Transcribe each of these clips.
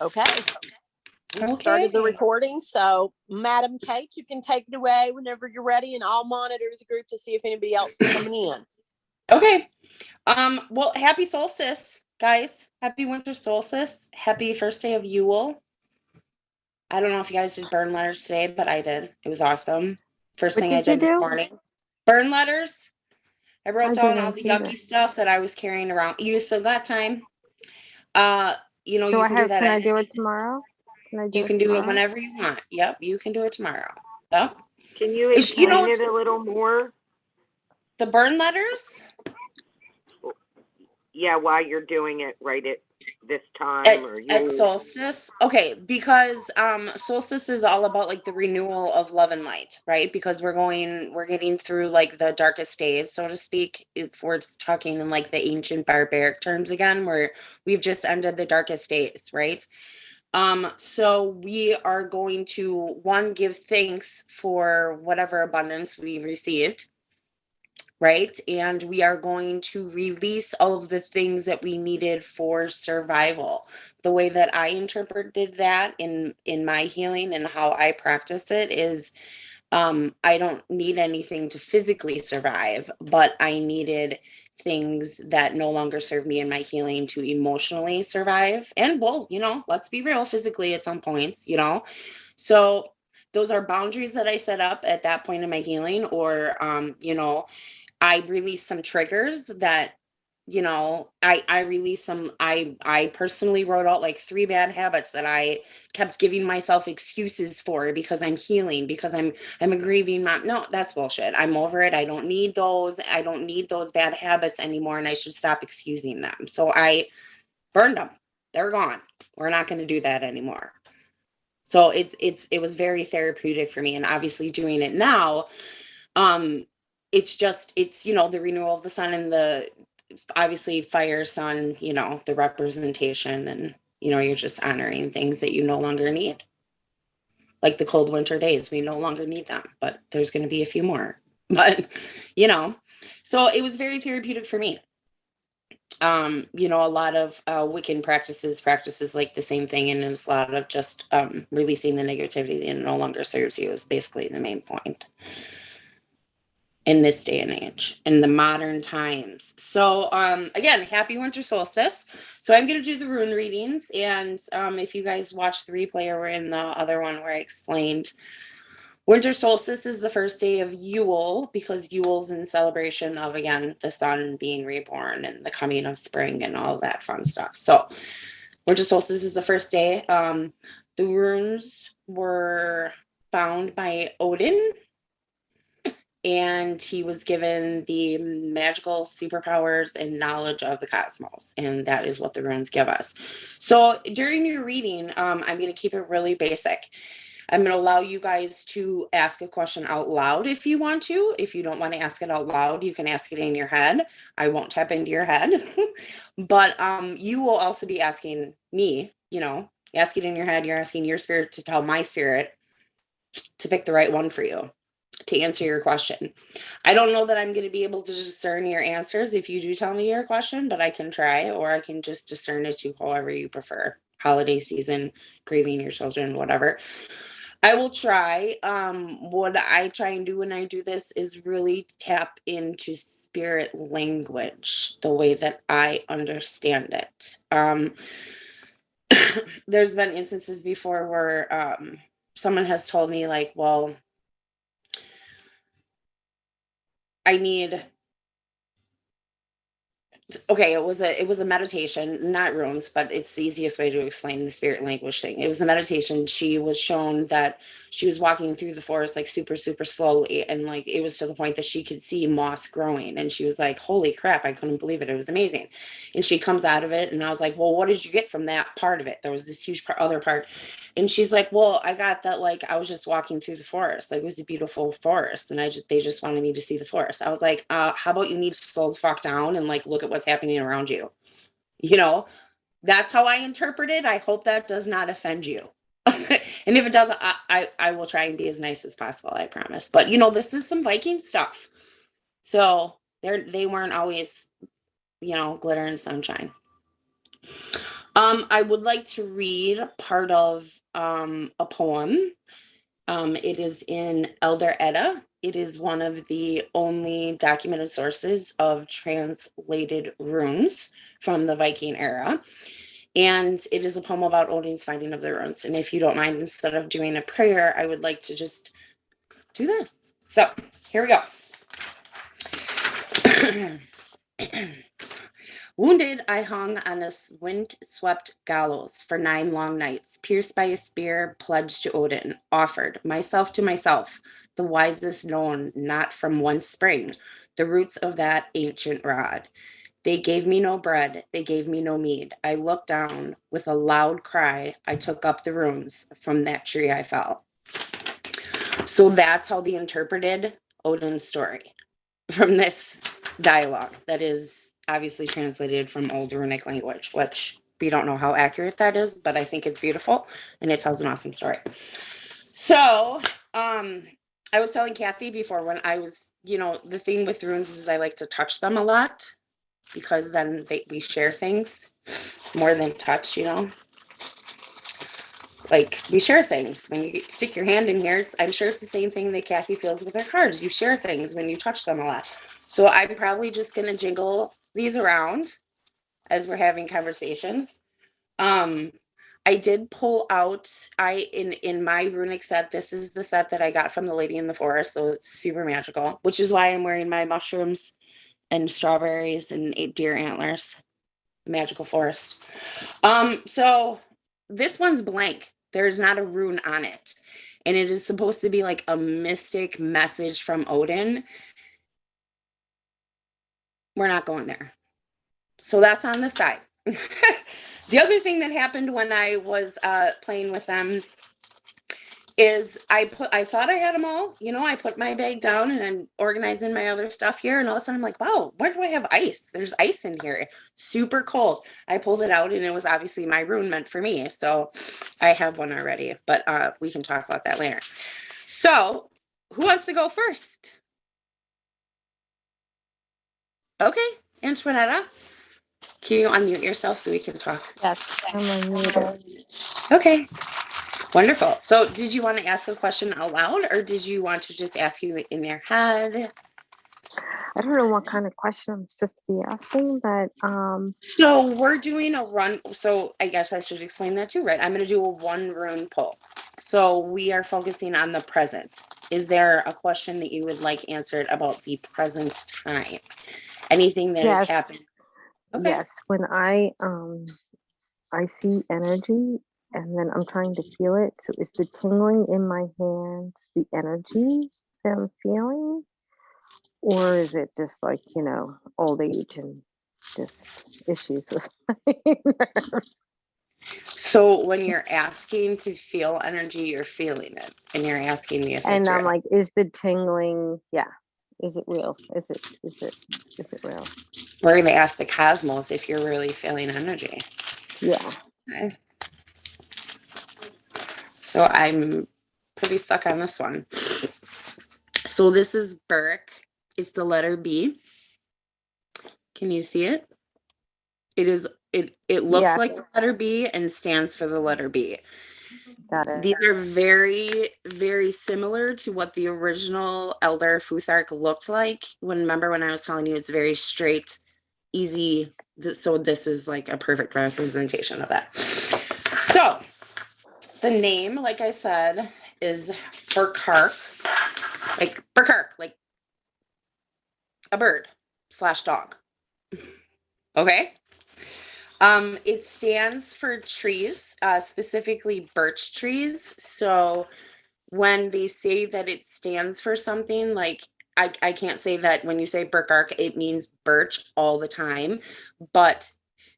Okay. We started the Okay. recording, so Madam Kate, you can take it away whenever you're ready, and I'll monitor the group to see if anybody else is coming in. Okay. Well, happy solstice, guys. Happy winter solstice. Happy first day of Yule. I don't know if you guys did burn letters today, but I did. It was awesome. First What thing I did you did this do? morning. Burn letters. I wrote I down didn't all the see yucky that. stuff that I was carrying around. You still got time. You know, Do you I can do have? that. Can I do it tomorrow? Can I do You it can do it tomorrow? whenever you want. Yep, you can do it tomorrow. Yep. Can you It's- you know, explain it's it a little more? the burn letters Yeah, why you're doing it right at this time at, or at you? solstice. Okay, because solstice is all about like the renewal of love and light, right? Because we're getting through like the darkest days, so to speak, if we're talking in like the ancient barbaric terms again, where we've just ended the darkest days, right? So we are going to one, give thanks for whatever abundance we received, right? And we are going to release all of the things that we needed for survival. The way that I interpreted that in my healing and how I practice it is I don't need anything to physically survive, but I needed things that no longer serve me in my healing to emotionally survive. And well, you know, let's be real, physically at some points, you know. So those are boundaries that I set up at that point in my healing, or you know, I released some triggers that, you know, I released some, I personally wrote out like 3 bad habits that I kept giving myself excuses for because I'm healing, because I'm a grieving mom. No, that's bullshit. I'm over it. I don't need those. I don't need those bad habits anymore, and I should stop excusing them. So I burned them. They're gone. We're not going to do that anymore. So it was very therapeutic for me, and obviously doing it now, it's you know, the renewal of the sun and the obviously fire, sun, you know, the representation, and you know, you're just honoring things that you no longer need, like the cold winter days. We no longer need them, but there's going to be a few more. But you know, so it was very therapeutic for me. You know, a lot of Wiccan practices like the same thing, and it's a lot of just releasing the negativity that no longer serves you is basically the main point in this day and age, in the modern times. So again, happy winter solstice. So I'm going to do the rune readings, and if you guys watched the replay or were in the other one where I explained, winter solstice is the first day of Yule, because Yule's in celebration of, again, the sun being reborn and the coming of spring and all that fun stuff. So winter solstice is the first day. The runes were found by Odin, and he was given the magical superpowers and knowledge of the cosmos, and that is what the runes give us. So during your reading, I'm going to keep it really basic. I'm going to allow you guys to ask a question out loud if you want to. If you don't want to ask it out loud, you can ask it in your head. I won't tap into your head. But you will also be asking me, you know, ask it in your head. You're asking your spirit to tell my spirit to pick the right one for you to answer your question. I don't know that I'm going to be able to discern your answers if you do tell me your question, but I can try, or I can just discern it to however you prefer. Holiday season, grieving your children, whatever. I will try. What I try and do when I do this is really tap into spirit language, the way that I understand it. There's been instances before where someone has told me, like, well, I need, okay, it was a meditation, not runes, but it's the easiest way to explain the spirit language thing. It was a meditation. She was shown that she was walking through the forest like super, super slowly, and like it was to the point that she could see moss growing, and she was like, holy crap, I couldn't believe it. It was amazing. And she comes out of it, and I was like, well, what did you get from that part of it? There was this huge other part. And she's like, well, I got that, like, I was just walking through the forest. Like, it was a beautiful forest. And they just wanted me to see the forest. I was like, how about you need to slow the fuck down and like, look at what's happening around you. You know, that's how I interpret it. I hope that does not offend you. And if it does, I will try and be as nice as possible. I promise. But you know, this is some Viking stuff. So they weren't always glitter and sunshine. I would like to read part of a poem. It is in Elder Edda. It is one of the only documented sources of translated runes from the Viking era. And it is a poem about Odin's finding of the runes. And if you don't mind, instead of doing a prayer, I would like to just do this. So here we go. Wounded, I hung on a wind-swept gallows for 9 long nights, pierced by a spear, pledged to Odin, offered myself to myself, the wisest known, not from one spring, the roots of that ancient rod. They gave me no bread, they gave me no mead. I looked down with a loud cry. I took up the runes. From that tree I fell. So that's how they interpreted Odin's story from this dialogue that is obviously translated from old runic language, which we don't know how accurate that is, but I think it's beautiful and it tells an awesome story. So I was telling Kathy before, when I was, the thing with runes is I like to touch them a lot, because then we share things more than touch, like we share things. When you stick your hand in here, I'm sure it's the same thing that Kathy feels with her cards. You share things when you touch them a lot. So I'm probably just going to jingle these around as we're having conversations. I did pull out, in my runic set, this is the set that I got from the Lady in the Forest, so it's super magical, which is why I'm wearing my mushrooms and strawberries and 8 deer antlers. Magical forest. So this one's blank. There's not a rune on it. And it is supposed to be like a mystic message from Odin. We're not going there. So that's on the side. The other thing that happened when I was playing with them is I thought I had them all. I put my bag down and I'm organizing my other stuff here. And all of a sudden I'm like, wow, why do I have ice? There's ice in here. Super cold. I pulled it out and it was obviously my rune meant for me. So I have one already, but we can talk about that later. So who wants to go first? Okay, Antoinetta, can you unmute yourself so we can talk? Yes, I'm unmuted. Okay. Wonderful. So did you want to ask a question out loud, or did you want to just ask you in your head? I don't know what kind of question I'm supposed to be asking, but So we're doing a run. So I guess I should explain that too, right? I'm going to do a 1 rune pull. So we are focusing on the present. Is there a question that you would like answered about the present time? Anything that has yes, happened? Okay. yes. When I see energy and then I'm trying to feel it. So is the tingling in my hands the energy that I'm feeling? Or is it just like, old age and just issues with my nerves? So when you're asking to feel energy, you're feeling it, and you're asking me if And it's I'm real. like, is the tingling, is it real? Is it real? We're going to ask the cosmos if you're really feeling energy. Yeah. Okay. So I'm pretty stuck on this one. So this is Burke. It's the letter B. Can you see it? It looks Yeah. like the letter B and stands for the letter B. Got it. These are very, very similar to what the original Elder Futhark looked like. Remember when I was telling you it's very straight, easy. So this is like a perfect representation of that. So the name, like I said, is Burkark, like a bird / dog. Okay. It stands for trees, specifically birch trees. So when they say that it stands for something, like I can't say that when you say Burkark, it means birch all the time, but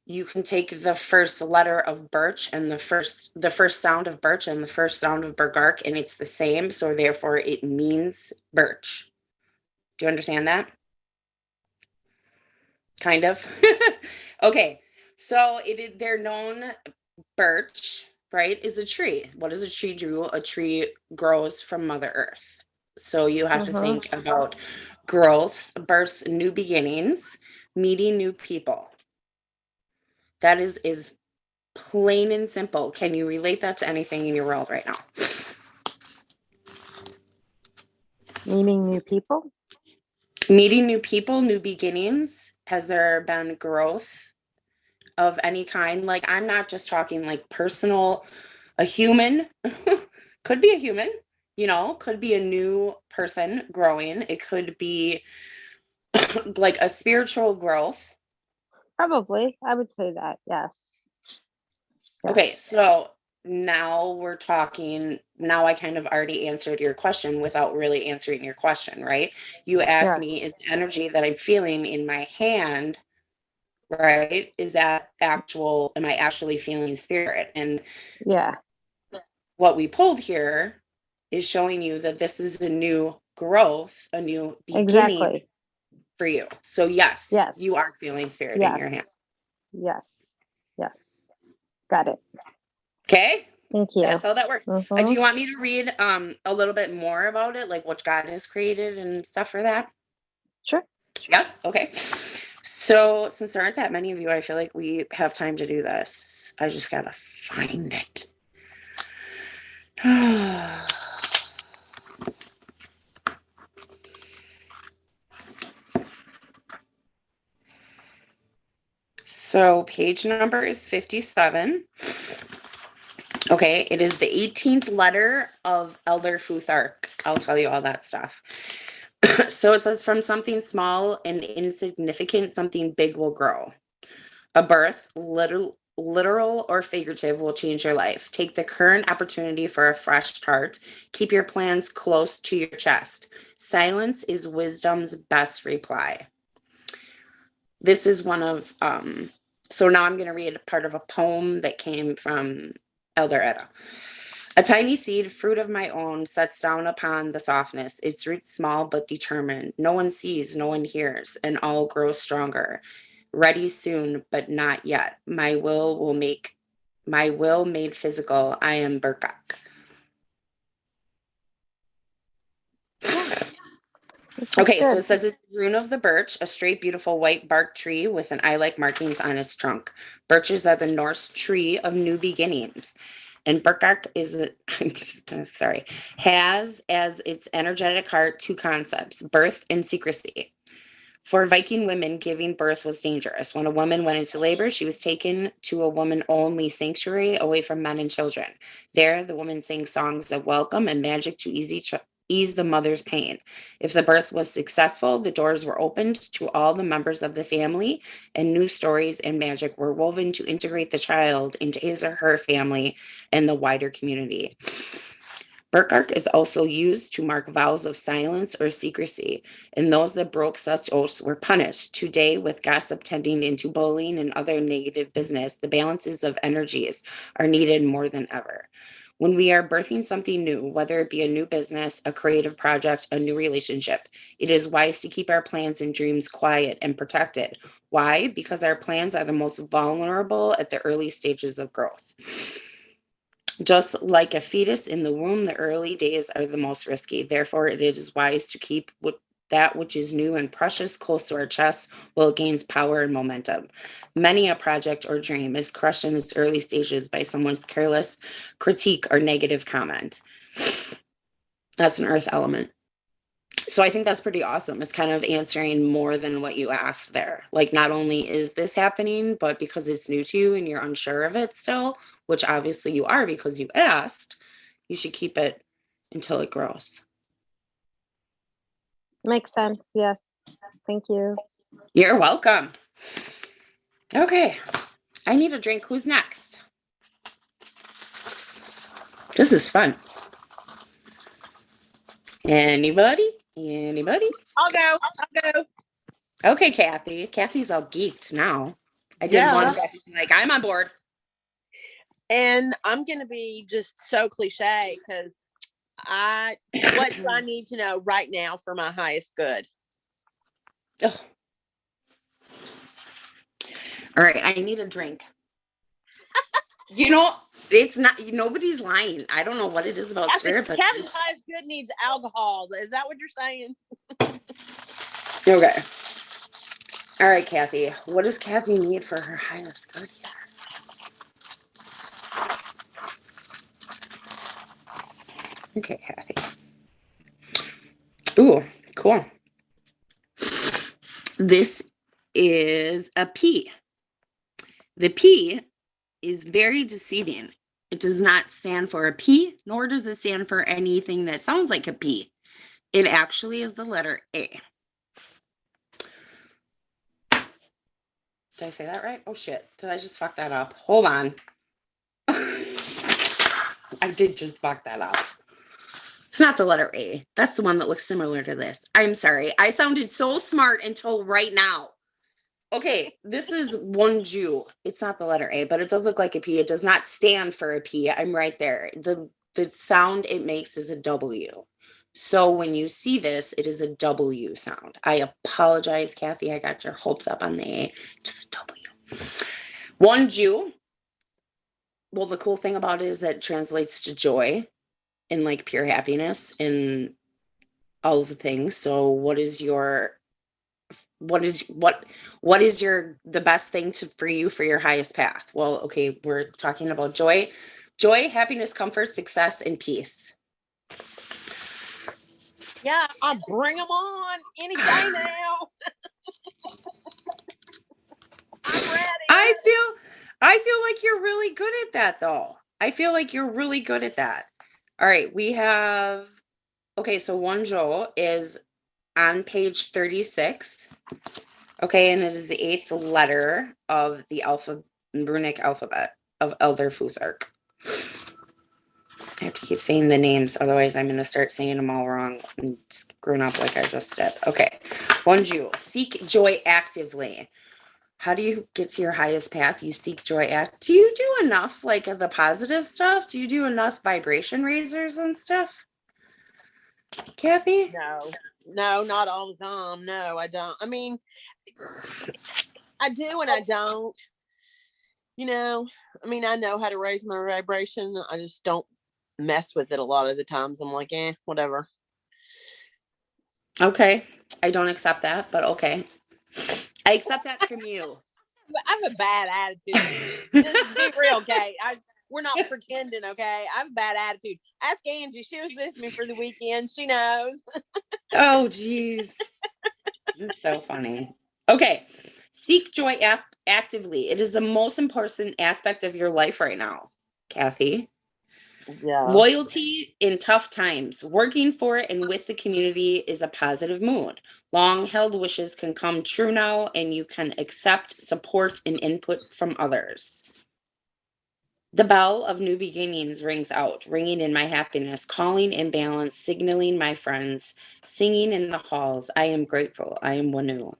you can take the first letter of birch and the first sound of birch and the first sound of Burkark, and it's the same. So therefore it means birch. Do you understand that? Kind of. Okay. So they're known, birch, right, is a tree. What does a tree do? A tree grows from Mother Earth. So you have to think about growth, births, new beginnings. meeting new people. That is plain and simple. Can you relate that to anything in your world right now? Meeting new people. Meeting new people, new beginnings. Has there been growth of any kind? Like, I'm not just talking like personal, a human, could be a human, could be a new person growing. It could be like a spiritual growth. Probably, I would say that. Yes. Okay, so now we're talking. Now I kind of already answered your question without really answering your question, right? You asked me, is the energy that I'm feeling in my hand, right? Is that actual, am I actually feeling spirit? And yeah, what we pulled here is showing you that this is a new growth, a new beginning for you. So yes, you are feeling spirit in your hand. Yes. Got it. Okay. Thank you. That's how that works. Mhm. Do you want me to read a little bit more about it, like what God has created and stuff for that? Sure. Yeah. Okay. So since there aren't that many of you, I feel like we have time to do this. I just gotta find it. So page number is 57. Okay, it is the 18th letter of Elder Futhark. I'll tell you all that stuff. So it says, from something small and insignificant, something big will grow. A birth, literal or figurative, will change your life. Take the current opportunity for a fresh start. Keep your plans close to your chest. Silence is wisdom's best reply. This is one of, so now I'm going to read part of a poem that came from Elder Edda. A tiny seed, fruit of my own, sets down upon the softness, its roots small but determined. No one sees, no one hears, and all grows stronger. Ready soon, but not yet. My will made physical. I am Burkak. Okay, so it says it's Rune of the birch, a straight, beautiful white bark tree with an eye-like markings on its trunk. Birches are the Norse tree of new beginnings. And Burkak has as its energetic heart two concepts, birth and secrecy. For Viking women, giving birth was dangerous. When a woman went into labor, she was taken to a woman-only sanctuary away from men and children. There, the woman sang songs of welcome and magic to ease the mother's pain. If the birth was successful, the doors were opened to all the members of the family, and new stories and magic were woven to integrate the child into his or her family and the wider community. Burkak is also used to mark vows of silence or secrecy, and those that broke such oaths were punished. Today, with gossip tending into bullying and other negative business, the balances of energies are needed more than ever. When we are birthing something new, whether it be a new business, a creative project, a new relationship, it is wise to keep our plans and dreams quiet and protected. Why? Because our plans are the most vulnerable at the early stages of growth. Just like a fetus in the womb, the early days are the most risky. Therefore, it is wise to keep that which is new and precious close to our chest while it gains power and momentum. Many a project or dream is crushed in its early stages by someone's careless critique or negative comment. That's an earth element. So I think that's pretty awesome. It's kind of answering more than what you asked there. Like, not only is this happening, but because it's new to you and you're unsure of it still, which obviously you are because you asked, you should keep it until it grows. Makes sense. Yes. Thank you. You're welcome. Okay. I need a drink. Who's next? This is fun. Anybody? I'll go. Okay, Kathy. Kathy's all geeked now. I did Yeah. one. Like, I'm on board. And I'm going to be just so cliche because what do I need to know right now for my highest good? Oh. All right, I need a drink. It's not, nobody's lying. I don't know what it is about spirit, but Kevin's highest good needs alcohol. Is that what you're saying? Okay. All right, Kathy. What does Kathy need for her highest good here? Okay, Kathy. Ooh, cool. This is a P. The P is very deceiving. It does not stand for a P, nor does it stand for anything that sounds like a P. It actually is the letter A. Did I say that right? Oh shit. Did I just fuck that up? Hold on. I did just fuck that up. It's not the letter A. That's the one that looks similar to this. I'm sorry. I sounded so smart until right now. Okay, this is one Jew. It's not the letter A, but it does look like a P. It does not stand for a P. I'm right there. The sound it makes is a W. So when you see this, it is a W sound. I apologize, Kathy. I got your hopes up on the A. Just a W. One Jew. Well, the cool thing about it is that it translates to joy and like pure happiness and all of the things. So what is your the best thing for you for your highest path? Well, okay, we're talking about joy, happiness, comfort, success, and peace. Yeah, I'll bring them on any day now. I'm ready. I feel like you're really good at that though. I feel like you're really good at that. All right, we have okay, so one Joel is on page 36. Okay, and it is the 8th letter of the runic alphabet of Elder Fuzark. I have to keep saying the names, otherwise I'm going to start saying them all wrong and screwing up like I just did. Okay, one Jew. Seek joy actively. How do you get to your highest path? You seek joy Do you do enough, like the positive stuff? Do you do enough vibration raisers and stuff? Kathy? No, not all the time. No, I don't. I mean, I do and I don't. You know, I mean, I know how to raise my vibration. I just don't mess with it a lot of the times. I'm like, whatever. Okay. I don't accept that, but okay. I accept that from you. I have a bad attitude. Just be real, okay? We're not pretending, okay? I have a bad attitude. Ask Angie. She was with me for the weekend. She knows. Oh, geez. It's so funny. Okay. Seek joy actively. It is the most important aspect of your life right now, Kathy. Yeah. Loyalty in tough times. Working for it and with the community is a positive mood. Long-held wishes can come true now, and you can accept support and input from others. The bell of new beginnings rings out, ringing in my happiness, calling in balance, signaling my friends, singing in the halls. I am grateful. I am Wanu.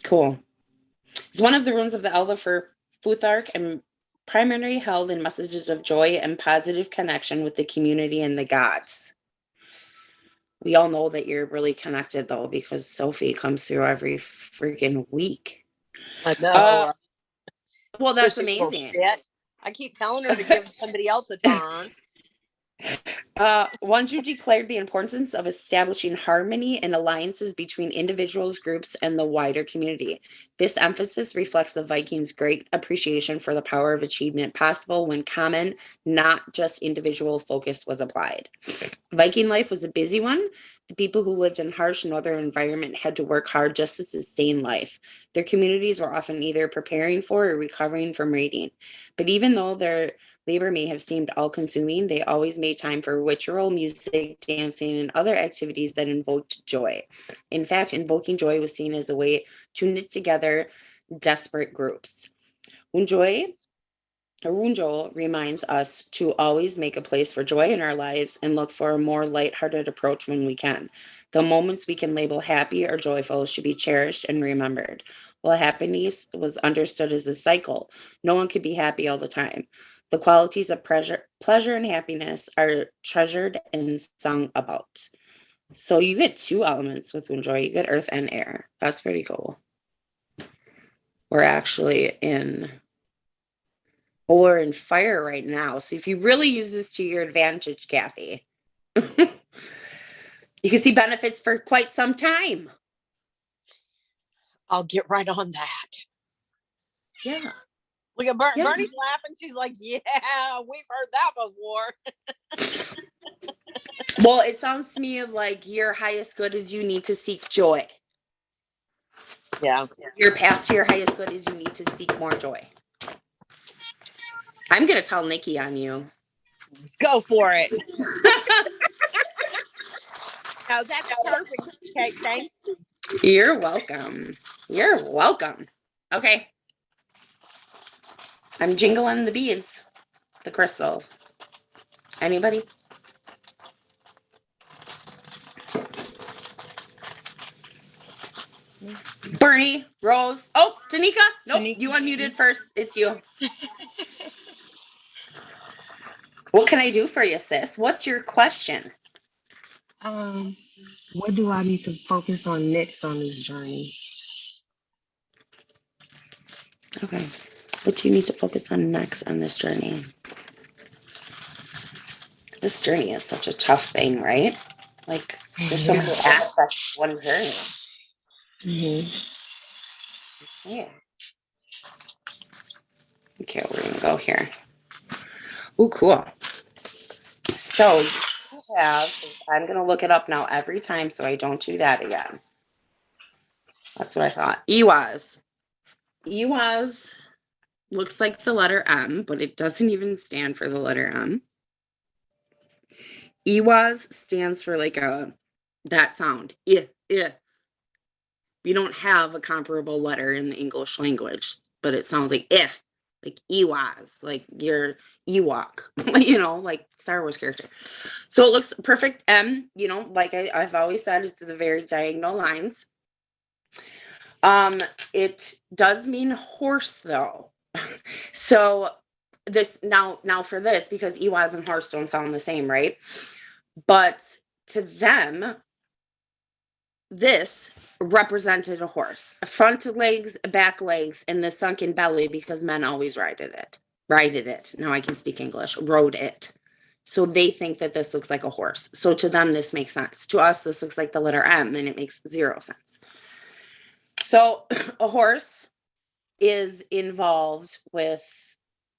Cool. It's one of the runes of the Elder for Futhark and primarily held in messages of joy and positive connection with the community and the gods. We all know that you're really connected though, because Sophie comes through every freaking week. I know. Well, that's Pushy little amazing. shit. I keep telling her to give somebody else a turn. Wanju declared the importance of establishing harmony and alliances between individuals, groups, and the wider community. This emphasis reflects the Vikings' great appreciation for the power of achievement possible when common, not just individual focus was applied. Viking life was a busy one. The people who lived in harsh northern environment had to work hard just to sustain life. Their communities were often either preparing for or recovering from raiding. But even though their labor may have seemed all-consuming, they always made time for ritual, music, dancing, and other activities that invoked joy. In fact, invoking joy was seen as a way to knit together desperate groups. Runjol reminds us to always make a place for joy in our lives and look for a more lighthearted approach when we can. The moments we can label happy or joyful should be cherished and remembered. While happiness was understood as a cycle, no one could be happy all the time. The qualities of pleasure and happiness are treasured and sung about. So you get 2 elements with Enjoy. You get earth and air. That's pretty cool. We're actually we're in fire right now. So if you really use this to your advantage, Kathy, you can see benefits for quite some time. I'll get right on that. Yeah. Look at Yeah. Bernie's laughing. She's like, yeah, we've heard that before. Well, it sounds to me like your highest good is you need to seek joy. Yeah. Your path to your highest good is you need to seek more joy. I'm going to tell Nikki on you. Go for it. No, that's perfect. Okay, thank you. You're welcome. You're welcome. Okay. I'm jingling the beads, the crystals. Anybody? Bernie, Rose. Oh, Tanika. Nope. Tanika. You unmuted first. It's you. What can I do for you, sis? What's your question? What do I need to focus on next on this journey? Okay. What do you need to focus on next on this journey? This journey is such a tough thing, right? Like, there's so many aspects of one journey. Mm-hmm. Yeah. Okay, we're going to go here. Ooh, cool. So you have, I'm going to look it up now every time so I don't do that again. That's what I thought. EWAS. EWAS looks like the letter M, but it doesn't even stand for the letter M. EWAS stands for like that sound. I. We don't have a comparable letter in the English language, but it sounds like like EWAS, like your Ewok, like Star Wars character. So it looks perfect M, like I've always said, it's the very diagonal lines. It does mean horse though. So this now for this, because EWAS and horse don't sound the same, right? But to them, this represented a horse, front legs, back legs, and the sunken belly, because men always rided it. Now I can speak English. Rode it. So they think that this looks like a horse. So to them, this makes sense. To us, this looks like the letter M, and it makes zero sense. So a horse is involved with,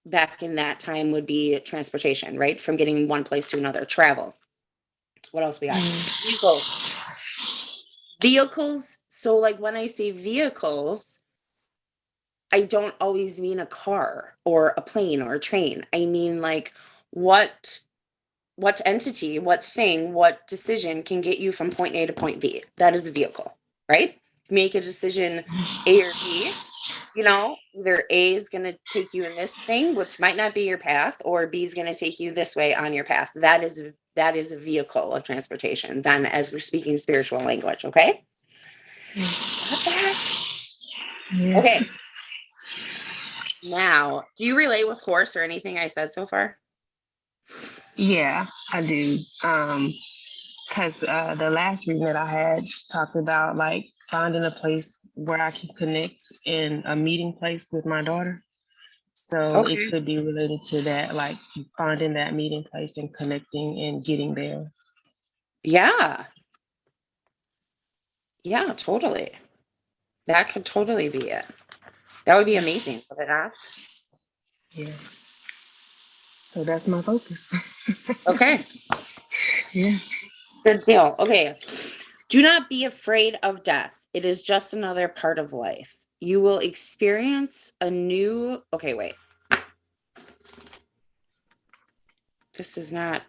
back in that time, would be transportation, right? From getting one place to another, travel. What else we got? Vehicles. So like when I say vehicles, I don't always mean a car or a plane or a train. I mean like what entity, what thing, what decision can get you from point A to point B. That is a vehicle, right? Make a decision A or B. Either A is going to take you in this thing, which might not be your path, or B is going to take you this way on your path. That is a vehicle of transportation. Then, as we're speaking spiritual language, okay? Got that? Yeah. Okay. Now, do you relate with horse or anything I said so far? Yeah, I do. Because the last reading that I had talked about like finding a place where I can connect in a meeting place with my daughter. So Okay. it could be related to that, like finding that meeting place and connecting and getting there. Yeah. Yeah, totally. That could totally be it. That would be amazing, would it not? Yeah. So that's my focus. Okay. Yeah. Good deal. Okay. Do not be afraid of death. It is just another part of life. You will experience a new. Okay, wait. This is not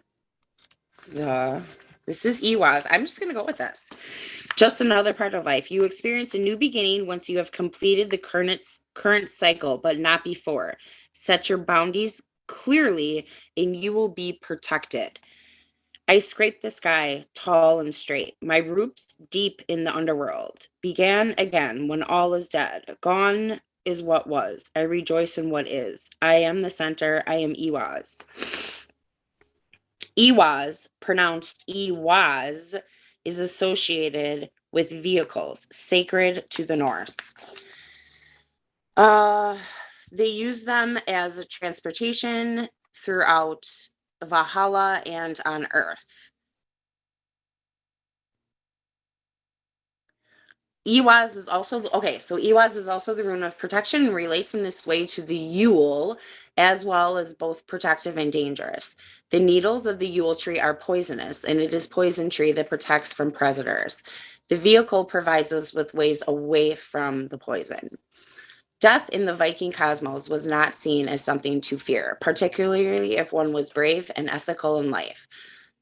the. This is EWAS. I'm just going to go with this. Just another part of life. You experience a new beginning once you have completed the current cycle, but not before. Set your boundaries clearly, and you will be protected. I scrape the sky tall and straight. My roots deep in the underworld. Began again when all is dead. Gone is what was. I rejoice in what is. I am the center. I am Ewaz. Ewaz, pronounced Ewaz, is associated with vehicles, sacred to the Norse. They use them as a transportation throughout Valhalla and on Earth. Ewaz is also okay. So Ewaz is also the rune of protection and relates in this way to the Yule, as well as both protective and dangerous. The needles of the Yule tree are poisonous, and it is poison tree that protects from predators. The vehicle provides us with ways away from the poison. Death in the Viking cosmos was not seen as something to fear, particularly if one was brave and ethical in life.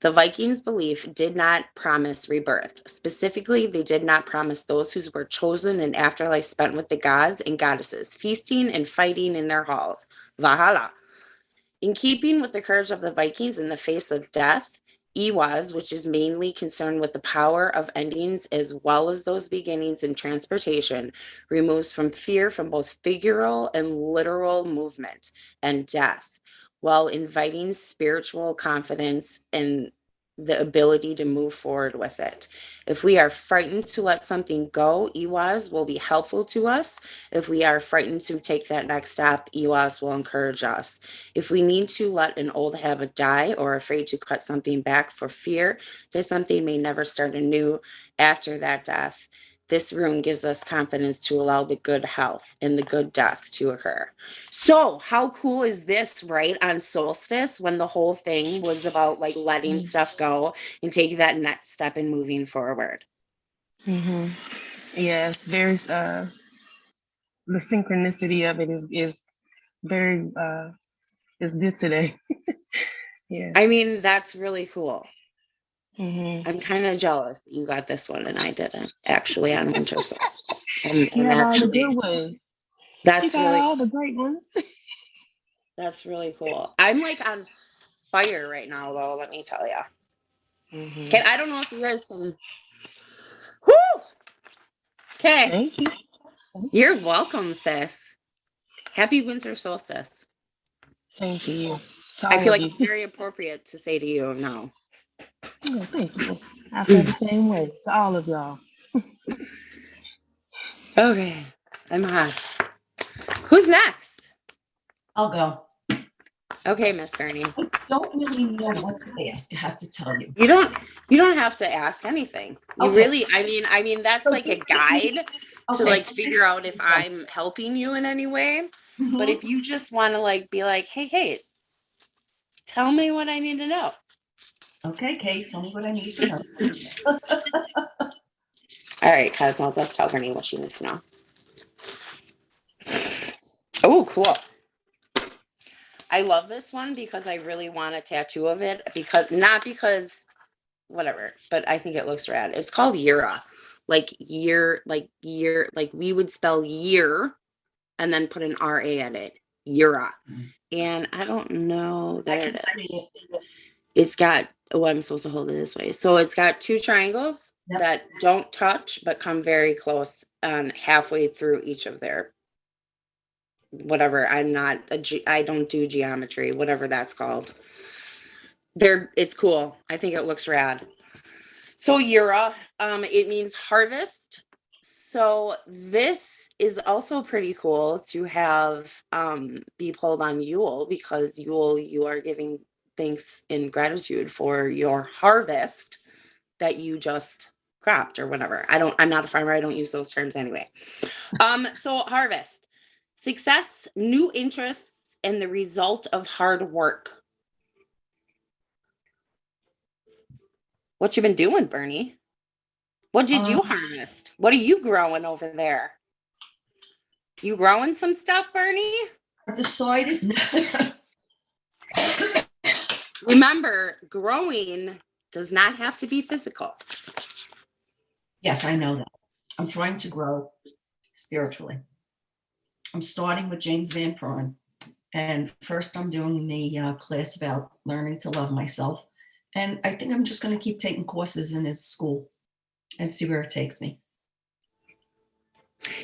The Vikings' belief did not promise rebirth. Specifically, they did not promise those who were chosen an afterlife spent with the gods and goddesses, feasting and fighting in their halls. Valhalla. In keeping with the courage of the Vikings in the face of death, Ewaz, which is mainly concerned with the power of endings as well as those beginnings in transportation, removes from fear from both figural and literal movement and death, while inviting spiritual confidence and the ability to move forward with it. If we are frightened to let something go, Ewaz will be helpful to us. If we are frightened to take that next step, Ewaz will encourage us. If we need to let an old habit die or afraid to cut something back for fear that something may never start anew after that death, this rune gives us confidence to allow the good health and the good death to occur. So, how cool is this, right? On solstice, when the whole thing was about like letting stuff go and taking that next step and moving forward. Mm-hmm. Yes, there's the synchronicity of it is very is good today. Yeah. I mean, that's really cool. Mm-hmm. I'm kind of jealous that you got this one and I didn't actually on winter solstice. You And have all the actually, good ones. You that's got really all the great ones. that's really cool. I'm like on fire right now, though. Let me tell you. Mm-hmm. Okay, I don't know if you guys can. Whoo! Okay, Thank you. you're welcome, sis. Happy winter solstice. Same to you. To I all feel of like you. it's very appropriate to say to you now. Yeah, thank you. I feel the same way. To all of y'all. Okay, I'm hot. Who's next? I'll go. Okay, Miss Bernie. I don't really know what to ask, I have to tell you. You don't have to ask anything. You Okay. really, I mean that's So like a this- guide to okay, like so figure out if I'm helping you in any way. But Mhm. if you just want to like be like, hey, tell me what I need to know. Okay, Kate, tell me what I need to know. All right, Cosmos, let's tell Bernie what she needs to know. Oh, cool. I love this one because I really want a tattoo of it not because whatever, but I think it looks rad. It's called Yura. Like year, like we would spell year and then put an RA in it. Yura. And I don't know. I There can it is. see it. It's got, oh, I'm supposed to hold it this way. So it's got two triangles Yep. that don't touch but come very close halfway through each of their whatever. I don't do geometry, whatever that's called. It's cool. I think it looks rad. So Yura, it means harvest. So this is also pretty cool to have be pulled on Yule, because Yule, you are giving thanks and gratitude for your harvest that you just cropped or whatever. I'm not a farmer. I don't use those terms anyway. So harvest, success, new interests, and the result of hard work. What you been doing, Bernie? What did you harvest? What are you growing over there? You growing some stuff, Bernie? I decided. Remember, growing does not have to be physical. Yes, I know that. I'm trying to grow spiritually. I'm starting with James Van Prawn. And first I'm doing the class about learning to love myself. And I think I'm just going to keep taking courses in his school and see where it takes me.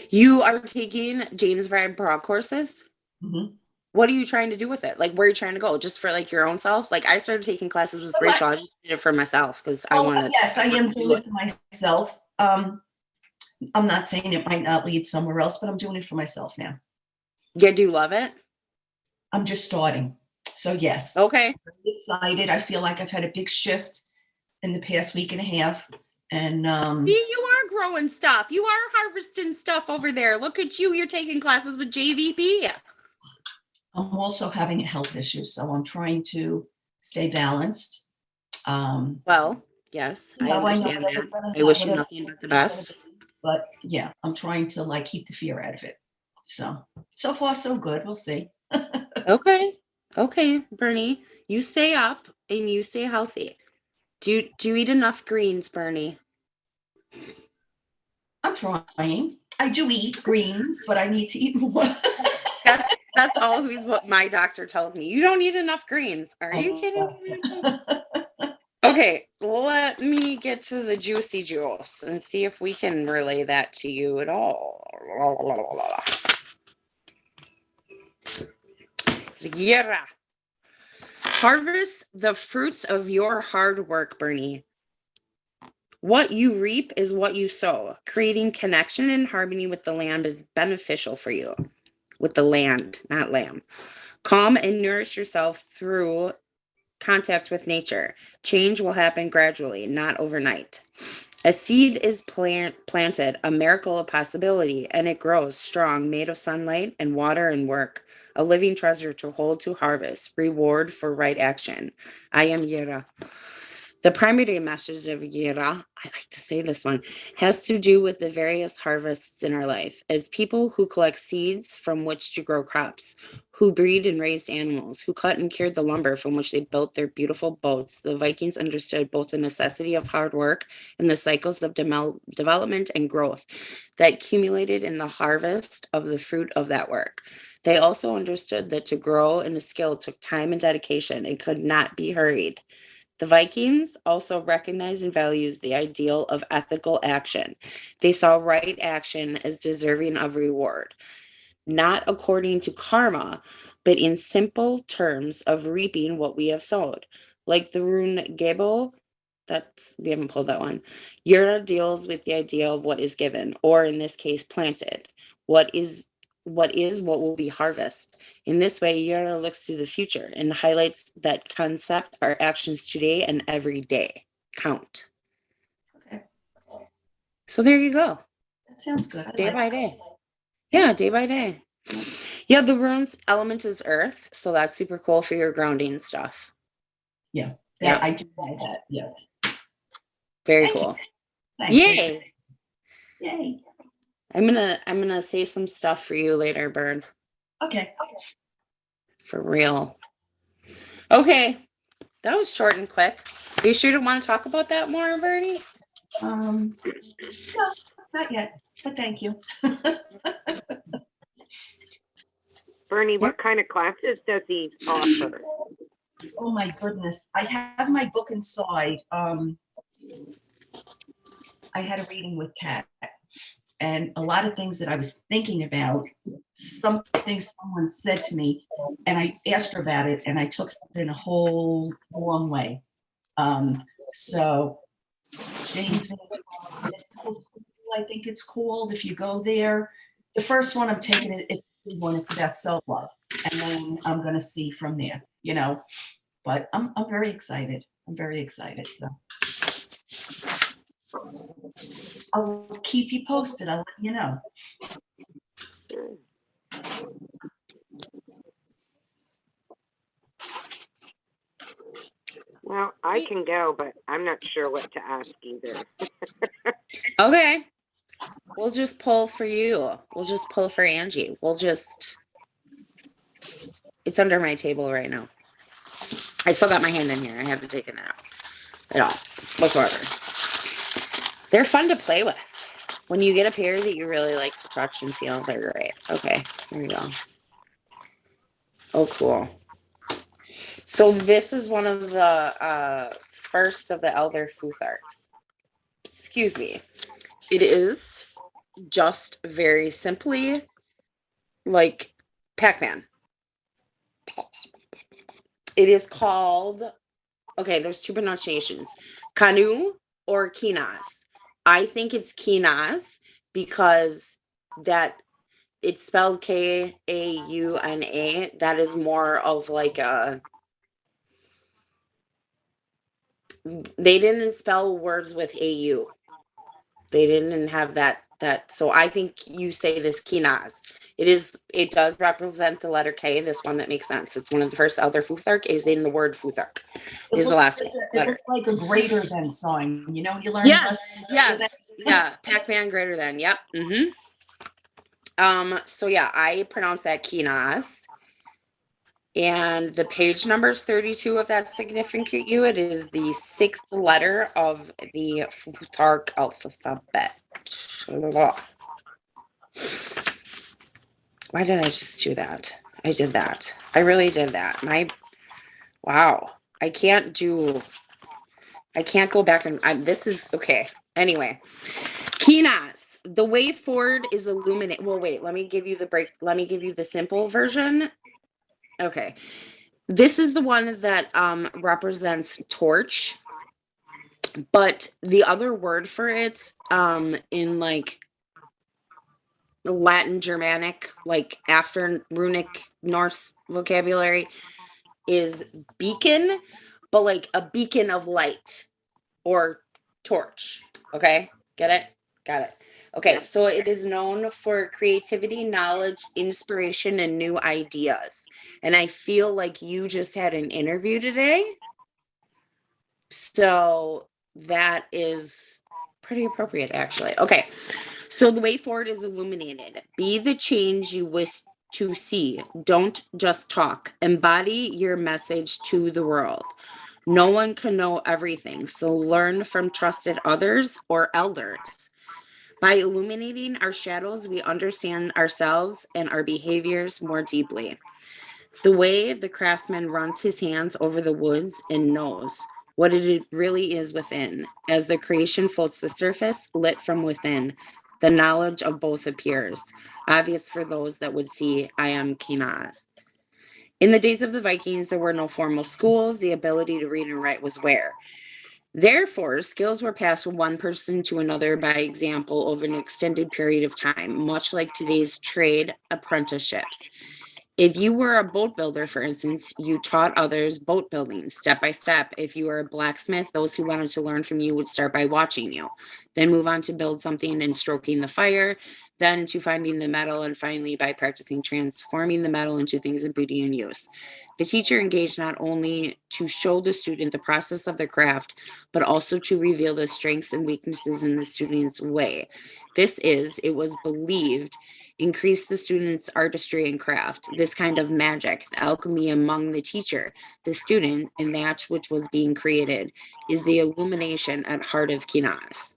You are taking James Van Prague courses? Mm-hmm. What are you trying to do with it? Like, where are you trying to go? Just for like your own self? Like, I started taking classes with Rachel. I just did it for myself because I wanted. Yes, I am doing it for myself. I'm not saying it might not lead somewhere else, but I'm doing it for myself now. Yeah, do you love it? I'm just starting. So yes. Okay. I'm excited. I feel like I've had a big shift in the past week and a half. And See, you are growing stuff. You are harvesting stuff over there. Look at you. You're taking classes with JVP. I'm also having a health issue, so I'm trying to stay balanced. Well, yes, I I know understand that. everybody I got wish you whatever nothing but the is gonna best. be, but yeah, I'm trying to like keep the fear out of it. So far so good. We'll see. Okay. Okay, Bernie, you stay up and you stay healthy. Do you eat enough greens, Bernie? I'm trying. I do eat greens, but I need to eat more. That's always what my doctor tells me. You don't eat enough greens. Are you kidding me? Okay, let me get to the juicy juice and see if we can relay that to you at all. Yeah. Harvest the fruits of your hard work, Bernie. What you reap is what you sow. Creating connection and harmony with the land is beneficial for you. With the land, not lamb. Calm and nourish yourself through contact with nature. Change will happen gradually, not overnight. A seed is planted, a miracle of possibility, and it grows strong, made of sunlight and water and work. A living treasure to hold to harvest, reward for right action. I am Yera. The primary message of Yera, I like to say this one, has to do with the various harvests in our life. As people who collect seeds from which to grow crops, who breed and raised animals, who cut and cured the lumber from which they built their beautiful boats, the Vikings understood both the necessity of hard work and the cycles of development and growth that accumulated in the harvest of the fruit of that work. They also understood that to grow in a skill took time and dedication and could not be hurried. The Vikings also recognized and values the ideal of ethical action. They saw right action as deserving of reward, not according to karma, but in simple terms of reaping what we have sowed. Like the Rune Gebo, we haven't pulled that one. Yura deals with the idea of what is given, or in this case, planted. What will be harvest. In this way, Yura looks to the future and highlights that concept our actions today and every day count. Okay, So there you go. that sounds good. Day by day. Yeah, day by day. Yeah, the runes element is earth, so that's super cool for your grounding stuff. Yeah, Yeah. I do know that. Yeah. Very Thank you. cool. Thanks. Yay. Yay. I'm gonna say some stuff for you later, Bird. Okay. For real. Okay. That was short and quick. Are you sure you don't want to talk about that more, Bernie? No, not yet, but thank you. Bernie, what kind of classes does he offer? Oh my goodness. I have my book inside. I had a reading with Kat, and a lot of things that I was thinking about, something someone said to me, and I asked her about it, and I took it in a whole wrong way. So James, I think it's called, if you go there. The first one I'm taking it's about self-love. And then I'm gonna see from there, But I'm very excited. I'm very excited. So I'll keep you posted. I'll let you know. Well, I can go, but I'm not sure what to ask either. Okay. We'll just pull for you. We'll just pull for Angie. It's under my table right now. I still got my hand in here. I haven't taken it out at all, whatsoever. They're fun to play with. When you get a pair that you really like to touch and feel, they're great. Okay, here we go. Oh, cool. So this is one of the first of the Elder Futharks. Excuse me. It is just very simply like Pac-Man. It is called, okay, there's two pronunciations, Kanu or Kinas. I think it's Kinas because that it's spelled Kauna. That is more of like a, they didn't spell words with AU. They didn't have that. So I think you say this Kinas. It does represent the letter K, this one that makes sense. It's one of the first Elder Futhark is in the word Futhark. It Is the last it looks like a greater than sign. You know, when you learn. Yes, yes, yeah. Pac-Man greater than. Yep. So yeah, I pronounce that Kinas. And the page number is 32 of that significant you. It is the 6th letter of the Futhark alphabet. Why did I just do that? I did that. I really did that. Wow. I can't go back and this is okay. Anyway, Kinas. The way forward is illuminate. Well, wait, let me give you the simple version. Okay. This is the one that represents torch. But the other word for it in like Latin Germanic, like after runic Norse vocabulary, is beacon, but like a beacon of light or torch. Okay, get it? Got it. Okay, so it is known for creativity, knowledge, inspiration, and new ideas. And I feel like you just had an interview today. So that is pretty appropriate, actually. Okay, so the way forward is illuminated. Be the change you wish to see. Don't just talk. Embody your message to the world. No one can know everything, so learn from trusted others or elders. By illuminating our shadows, we understand ourselves and our behaviors more deeply. The way the craftsman runs his hands over the woods and knows what it really is within. As the creation floats the surface, lit from within, the knowledge of both appears, obvious for those that would see I am Kinaz. In the days of the Vikings, there were no formal schools. The ability to read and write was rare. Therefore, skills were passed from one person to another by example over an extended period of time, much like today's trade apprenticeships. If you were a boat builder, for instance, you taught others boat building step by step. If you were a blacksmith, those who wanted to learn from you would start by watching you, then move on to build something and stroking the fire, then to finding the metal, and finally by practicing transforming the metal into things of beauty and use. The teacher engaged not only to show the student the process of their craft, but also to reveal the strengths and weaknesses in the student's way. It was believed, increase the student's artistry and craft. This kind of magic, the alchemy among the teacher, the student, and that which was being created, is the illumination at heart of Kinaz.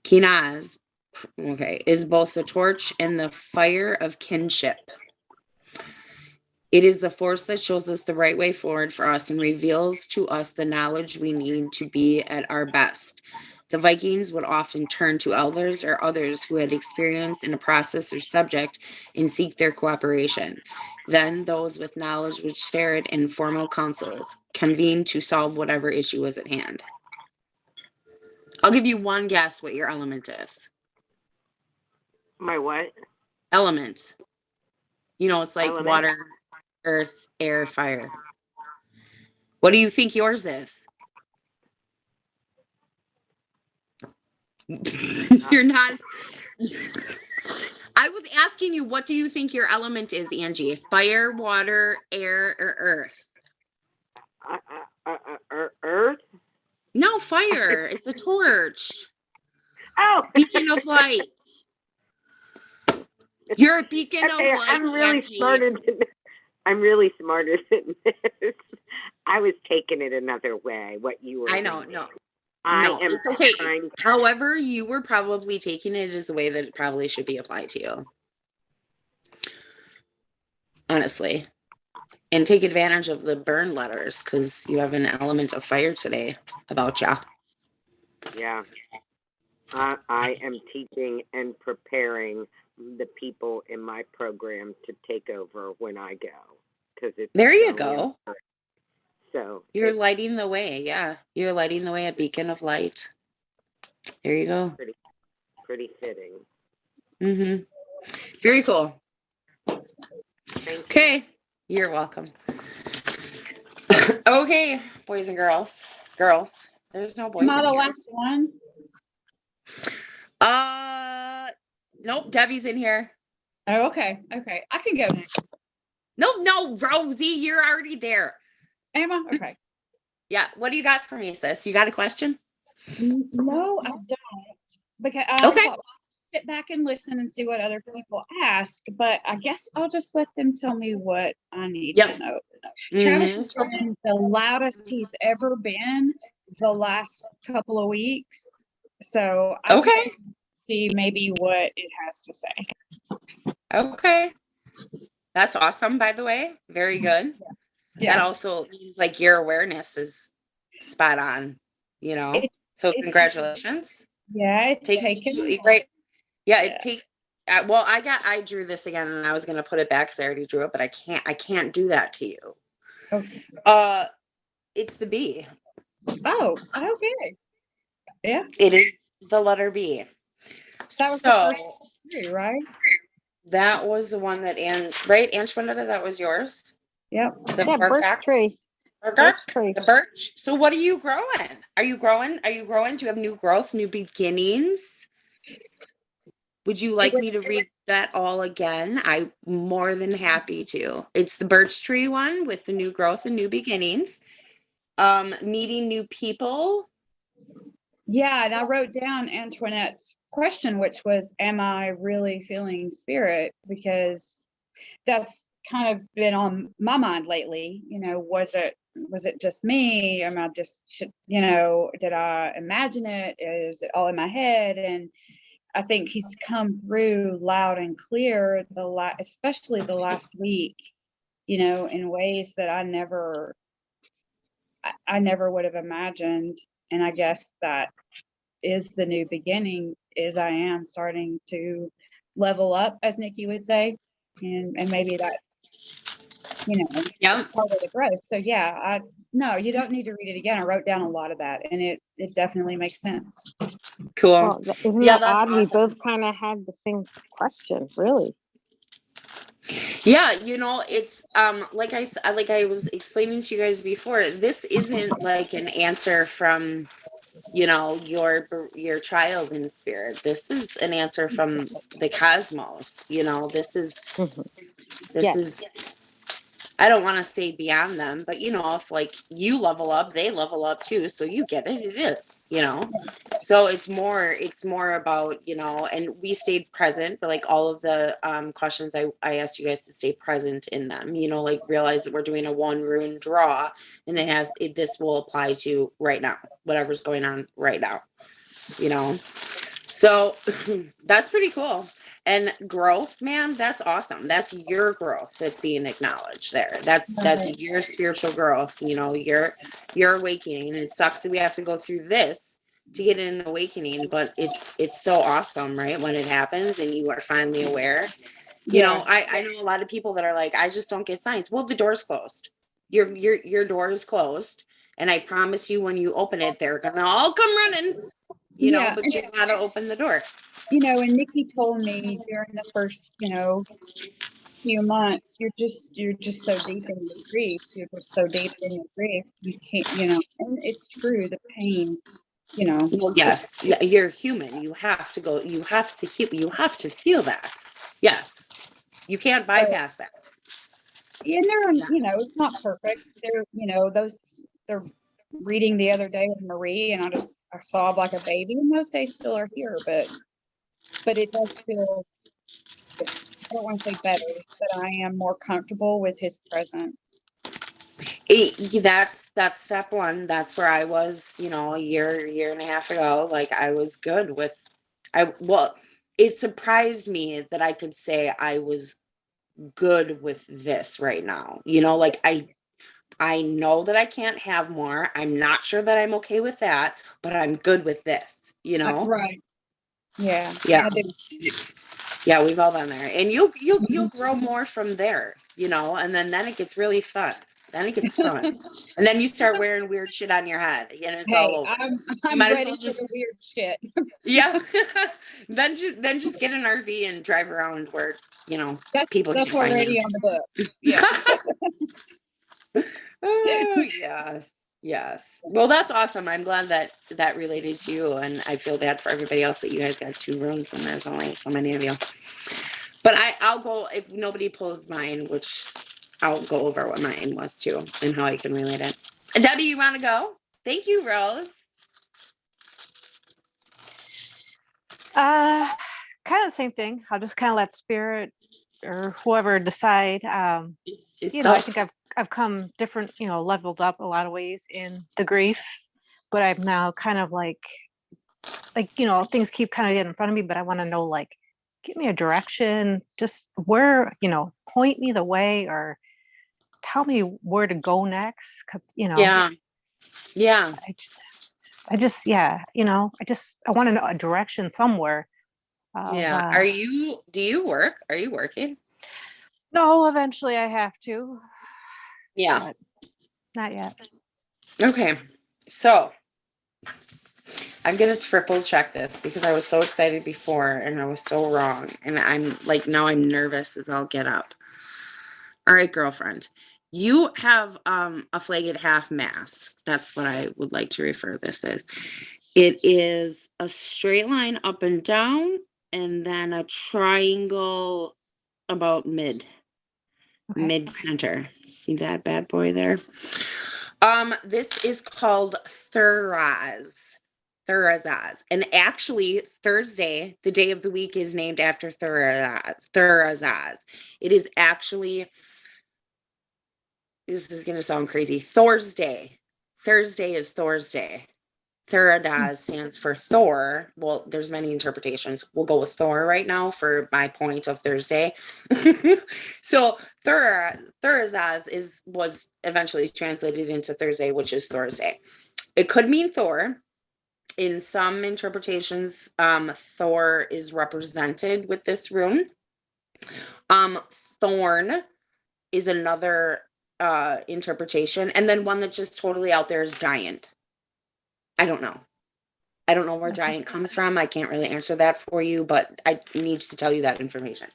Kinaz, is both the torch and the fire of kinship. It is the force that shows us the right way forward for us and reveals to us the knowledge we need to be at our best. The Vikings would often turn to elders or others who had experience in a process or subject and seek their cooperation. Then those with knowledge would share it in formal councils, convene to solve whatever issue was at hand. I'll give you one guess what your element is. My what? Element. You know, it's like Element? water, earth, air, fire. What do you think yours is? You're not. I was asking you, what do you think your element is, Angie? Fire, water, air, or earth? Earth? No, fire. It's a torch. Oh, Beacon of light. You're a beacon of light. I'm really Angie. smarter than I'm really smarter than this. I was taking it another way. What you were? I know. thinking. No, I no, am it's okay. trying. However, you were probably taking it as a way that it probably should be applied to you. Honestly. And take advantage of the burn letters because you have an element of fire today about ya. Yeah. I am teaching and preparing the people in my program to take over when I go. There you go. So you're lighting the way. Yeah. You're lighting the way, a beacon of light. There you go. Pretty fitting. Mm-hmm. Very cool. Thank you. Okay. You're welcome. Okay, boys and girls. There's no boys Am I in the here. last one? Nope. Debbie's in here. Oh, okay. Okay. I can go next. No, Rosie, you're already there. Am I? Okay. Yeah. What do you got for me, sis? You got a question? No, I don't. Because I Okay. thought, sit back and listen and see what other people ask, but I guess I'll just let them tell me what I need Yep. to know. Travis Mhm. has been the loudest he's ever been the last couple of weeks. So I just Okay. want to see maybe what it has to say. Okay. That's awesome, by the way. Very good. That Yeah. also means like your awareness is spot on, you know? It's So it's congratulations. yeah, it's Take taken. right. Yeah, Yeah. it takes well, I drew this again and I was gonna put it back because I already drew it, but I can't do that to you. Okay. It's the B. Oh, okay. Yeah. It is the letter B. That was the So first three, right? that was the one that right, Antoinetta, that was yours. Yep. The Yeah, bark birch back- tree. bark- Birch tree. the birch. So what are you growing? Are you growing? Do you have new growth, new beginnings? Would you like me to read that all again? I'm more than happy to. It's the birch tree one with the new growth and new beginnings. Meeting new people. Yeah, and I wrote down Antoinette's question, which was, am I really feeling spirit? Because that's kind of been on my mind lately. Was it just me? Am I just, did I imagine it? Is it all in my head? And I think he's come through loud and clear especially the last week, in ways that I never would have imagined. And I guess that is the new beginning, is I am starting to level up, as Nikki would say. And maybe that's, Yep. part of the growth. So yeah, no, you don't need to read it again. I wrote down a lot of that and it definitely makes sense. Cool. Well, isn't Yeah, that that's odd? We awesome. both kind of had the same question, really. Yeah, it's like I was explaining to you guys before, this isn't like an answer from your child in spirit. This is an answer from the cosmos. This Yes. is I don't want to say beyond them, but if like you level up, they level up too. So you get it. It is, So it's more about, and we stayed present for like all of the questions I asked you guys to stay present in them, like realize that we're doing a one rune draw and this will apply to right now, whatever's going on right now, So that's pretty cool. And growth, man, that's awesome. That's your growth that's being acknowledged there. That's your spiritual growth, your awakening. And it sucks that we have to go through this to get an awakening, but it's so awesome, right? When it happens and you are finally aware. I know a lot of people that are like, I just don't get signs. Well, the door's closed. Your door is closed. And I promise you, when you open it, they're gonna all come running. But you gotta open the door. And Nikki told me during the first, few months, you're just so deep in your grief. You're just so deep in your grief. You can't, and it's true, the pain, Well, yes, you're human. You have to go, you have to feel that. Yes. You can't bypass that. And they're, it's not perfect. They're, they're reading the other day with Marie, and I saw like a baby, and those days still are here, but it does feel, I don't want to say better, but I am more comfortable with his presence. That's step one. That's where I was, a year and a half ago. Like I was good with, it surprised me that I could say I was good with this right now. Like I know that I can't have more. I'm not sure that I'm okay with that, but I'm good with this, Right. Yeah. Yeah. Yeah, we've all been there. And you'll grow more from there, and then it gets really fun. Then it gets fun. And then you start wearing weird shit on your head and it's all over. I'm might as ready well for the weird shit. Yeah. then just get an RV and drive around where, people that's can find already you. on the book. Yeah. Oh, yes. Yes. Well, that's awesome. I'm glad that that related to you, and I feel bad for everybody else that you guys got 2 runes and there's only so many of you. But I'll go if nobody pulls mine, which I'll go over what mine was too and how I can relate it. Debbie, you want to go? Thank you, Rose. Kind of the same thing. I'll just kind of let spirit or whoever decide. It's I think I've come different, leveled up a lot of ways in the grief, but I'm now kind of like things keep kind of getting in front of me, but I want to know, like, give me a direction, just where, point me the way or tell me where to go next. Cause yeah. I just, I want to know a direction somewhere. Yeah. Do you work? Are you working? No, eventually I have to. Yeah. But not yet. Okay. So I'm going to triple check this because I was so excited before and I was so wrong. And I'm like, now I'm nervous as I'll get up. All right, girlfriend. You have a flagged half mass. That's what I would like to refer this as. It is a straight line up and down and then a triangle about mid center. See that bad boy there? This is called Thuraz. And actually Thursday, the day of the week, is named after Thurazaz. It is actually, this is going to sound crazy, Thursday. Thursday is Thursday. Thuradaz stands for Thor. Well, there's many interpretations. We'll go with Thor right now for my point of Thursday. So Thurazaz was eventually translated into Thursday, which is Thursday. It could mean Thor. In some interpretations, Thor is represented with this rune. Thorn is another interpretation. And then one that's just totally out there is giant. I don't know where giant comes from. I can't really answer that for you, but I need to tell you that information.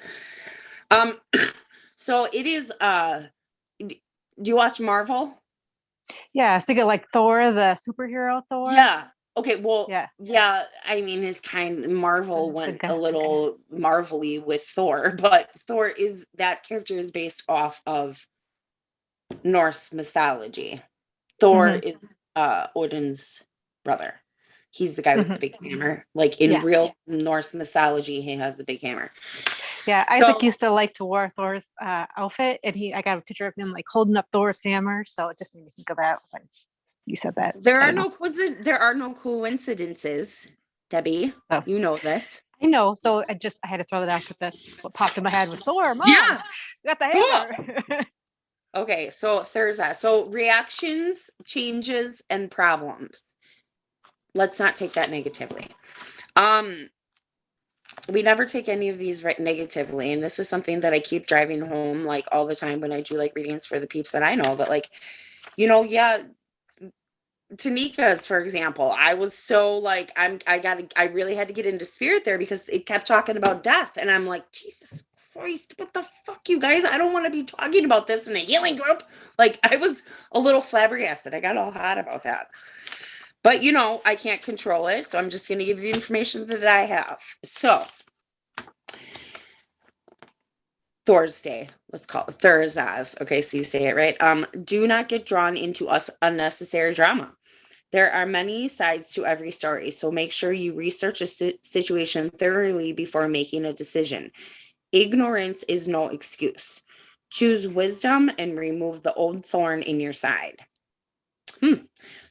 So it is, do you watch Marvel? Yeah, I think of like Thor, the superhero Thor. Yeah. Okay, well, yeah. I mean, Marvel went guy. a little marvelly with Thor, but that character is based off of Norse mythology. Thor is Odin's brother. He's the guy with the big hammer. Like in real Norse mythology, he has the big hammer. Yeah, Isaac used to like to wear Thor's outfit, and I got a picture of him like holding up Thor's hammer, so it just made me think of that when you said that. There are no coincidences, Debbie. So, you know this. I know, so I had to throw that out. But what popped in my head was Thor. Mom, yeah, you got the hammer. Cool. Okay, so Thursday. So reactions, changes, and problems. Let's not take that negatively. We never take any of these negatively, and this is something that I keep driving home like all the time when I do like readings for the peeps that I know. But like, Tanika's, for example, I was so like, I really had to get into spirit there because it kept talking about death, and I'm like, Jesus Christ, what the fuck, you guys? I don't want to be talking about this in a healing group. Like, I was a little flabbergasted. I got all hot about that. But, I can't control it, so I'm just going to give you the information that I have. So, Thursday, let's call it Thurzaz. Okay, so you say it right. Do not get drawn into unnecessary drama. There are many sides to every story, so make sure you research a situation thoroughly before making a decision. Ignorance is no excuse. Choose wisdom and remove the old thorn in your side.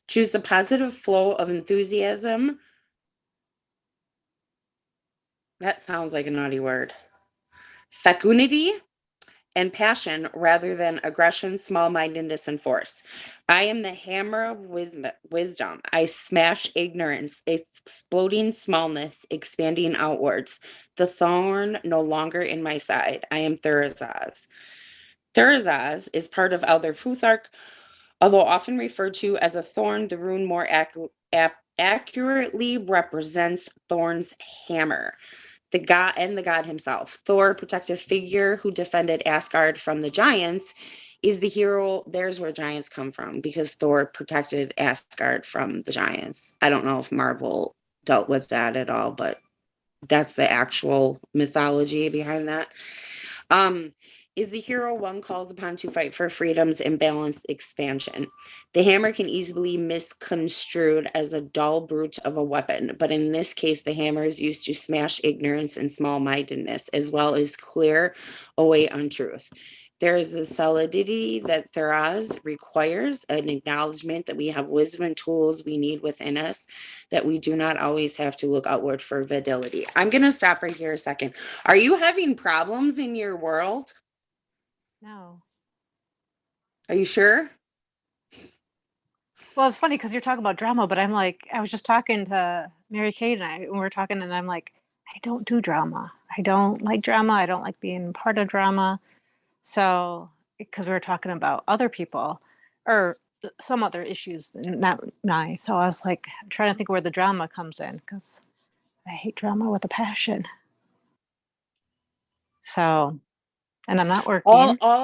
Choose a positive flow of enthusiasm. That sounds like a naughty word. Fecundity and passion rather than aggression, small-mindedness, and force. I am the hammer of wisdom. I smash ignorance, exploding smallness, expanding outwards. The thorn no longer in my side. I am Thurazaz. Thurazaz is part of Elder Futhark, although often referred to as a thorn. The rune more accurately represents Thorn's hammer. The god himself. Thor, protective figure who defended Asgard from the giants. Is the hero, there's where giants come from, because Thor protected Asgard from the giants. I don't know if Marvel dealt with that at all, but that's the actual mythology behind that. Is the hero one calls upon to fight for freedom's and balanced expansion? The hammer can easily be misconstrued as a dull brute of a weapon, but in this case, the hammer is used to smash ignorance and small-mindedness, as well as clear away untruth. There is a solidity that Theraz requires, an acknowledgement that we have wisdom and tools we need within us, that we do not always have to look outward for validity. I'm going to stop right here a second. Are you having problems in your world? No. Are you sure? Well, it's funny because you're talking about drama, but I'm like, I was just talking to Mary Kate and we were talking, and I'm like, I don't do drama. I don't like drama. I don't like being part of drama. So, because we were talking about other people or some other issues, not mine. So I was like, I'm trying to think where the drama comes in because I hate drama with a passion. So, and I'm not working. All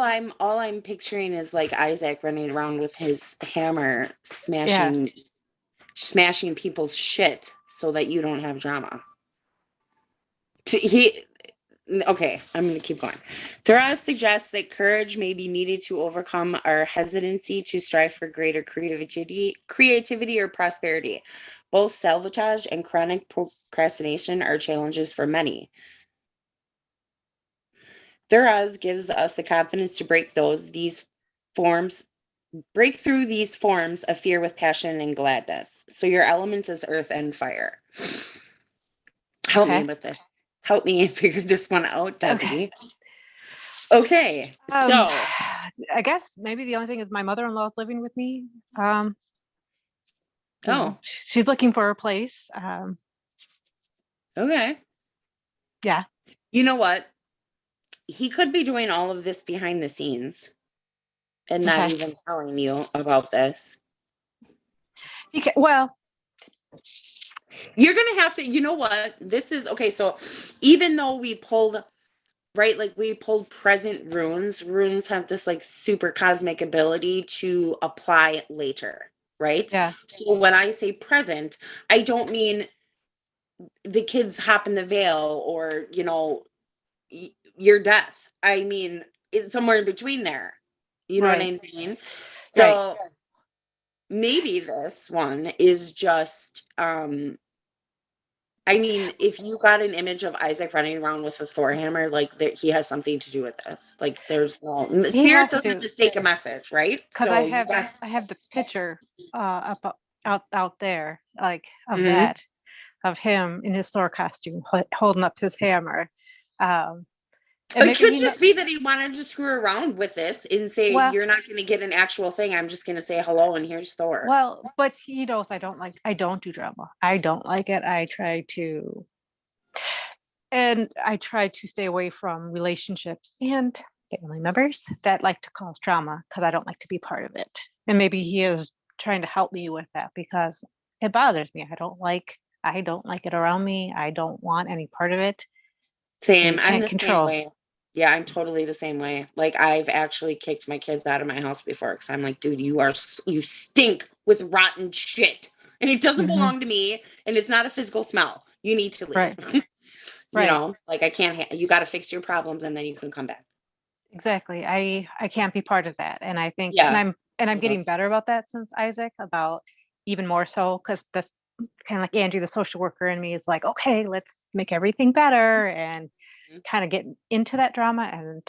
I'm picturing is like Isaac running around with his hammer, smashing people's shit so that you don't have drama. Okay, I'm going to keep going. Theraz suggests that courage may be needed to overcome our hesitancy to strive for greater creativity or prosperity. Both sabotage and chronic procrastination are challenges for many. Theraz gives us the confidence to break through these forms of fear with passion and gladness. So your element is earth and fire. Help me with this. Help me figure this one out, Debbie. Okay. So I guess maybe the only thing is my mother-in-law is living with me. She's looking for a place. Okay. Yeah. You know what? He could be doing all of this behind the scenes and not even telling you about this. Well, you're going to have to, you know what? This is, okay, so even though we pulled, right, like we pulled present runes have this like super cosmic ability to apply later, right? Yeah. So when I say present, I don't mean the kids hop in the veil or, you know, your death. I mean, it's somewhere in between there. You know what I'm saying? So maybe this one is just, I mean, if you got an image of Isaac running around with a Thor hammer, like that, he has something to do with this. Like, there's no spirit doesn't mistake a message, right? Because so I have the picture out there, like of Mhm. that, of him in his Thor costume holding up his hammer. It could just be that he wanted to screw around with this and say, you're not going to get an actual thing. I'm just going to say hello and here's Thor. Well, but he knows I don't do drama. I don't like it. I try to stay away from relationships and family members that like to cause drama because I don't like to be part of it. And maybe he is trying to help me with that because it bothers me. I don't like it around me. I don't want any part of it. Same. I'm the same way. Yeah, I'm totally the same way. Like, I've actually kicked my kids out of my house before because I'm like, dude, you stink with rotten shit. And it doesn't belong to me. And it's not a physical smell. You need to leave. Right. You know, like I can't, you got to fix your problems and then you can come back. Exactly. I can't be part of that. And I think, and I'm getting better about that since Isaac, about even more so because that's kind of like Angie, the social worker in me is like, okay, let's make everything better and kind of get into that drama. And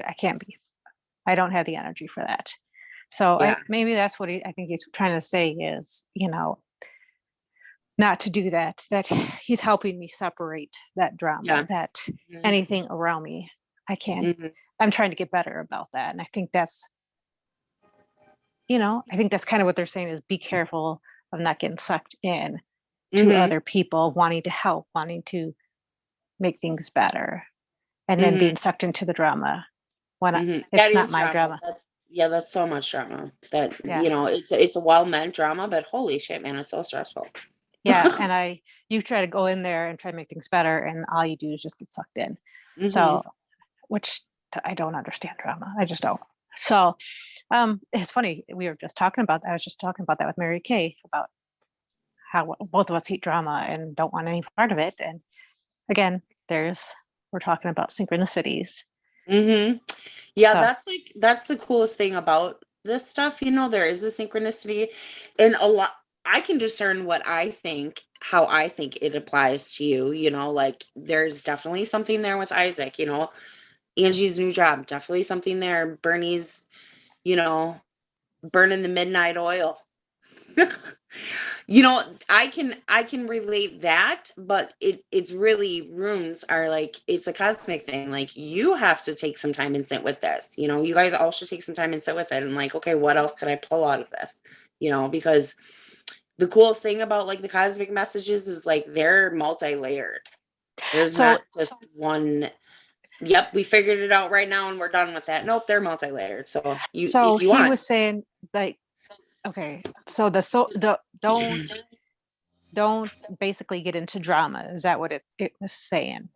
I can't be, I don't have the energy for that. So maybe that's what I think he's trying to say is, you know, not to do that, that he's helping me separate that drama, that anything around me, I can't, I'm trying to get better about that. And I think that's, you know, I think that's kind of what they're saying is be careful of not getting sucked in to other people wanting to help, wanting to make things better, and then being sucked into the drama when it's not my drama. That's so much drama that, you know, it's a well-meant drama, but holy shit, man, it's so stressful. Yeah. And you try to go in there and try to make things better, and all you do is just get sucked in. So, which I don't understand drama. I just don't. So it's funny. We were just talking about that. I was just talking about that with Mary Kay about how both of us hate drama and don't want any part of it. And again, we're talking about synchronicities. Mm-hmm. Yeah, So that's the coolest thing about this stuff. There is a synchronicity, and a lot. I can discern what I think, how I think it applies to you. Like there's definitely something there with Isaac. Angie's new job, definitely something there. Bernie's, burning the midnight oil. I can relate that, but it's really, runes are like, it's a cosmic thing. Like you have to take some time and sit with this. You guys all should take some time and sit with it and like, okay, what else could I pull out of this? Because the coolest thing about like the cosmic messages is like they're multi-layered. There's So- not just one. Yep, we figured it out right now and we're done with that. Nope, they're multi-layered. So if you he want. was saying like, okay, so don't basically get into drama. Is that what it was saying?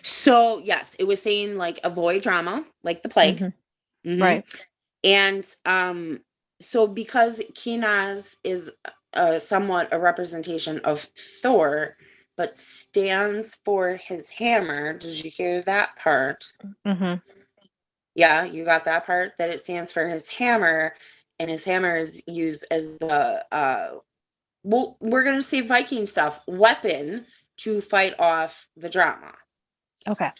So yes, it was saying like avoid drama, like the plague. Mhm. Mhm. Right. And so because Kinaz is somewhat a representation of Thor, but stands for his hammer. Did you hear that part? Mm-hmm. Yeah, you got that part, that it stands for his hammer, and his hammer is used as the well, we're gonna say Viking stuff, weapon to fight off the drama. Okay.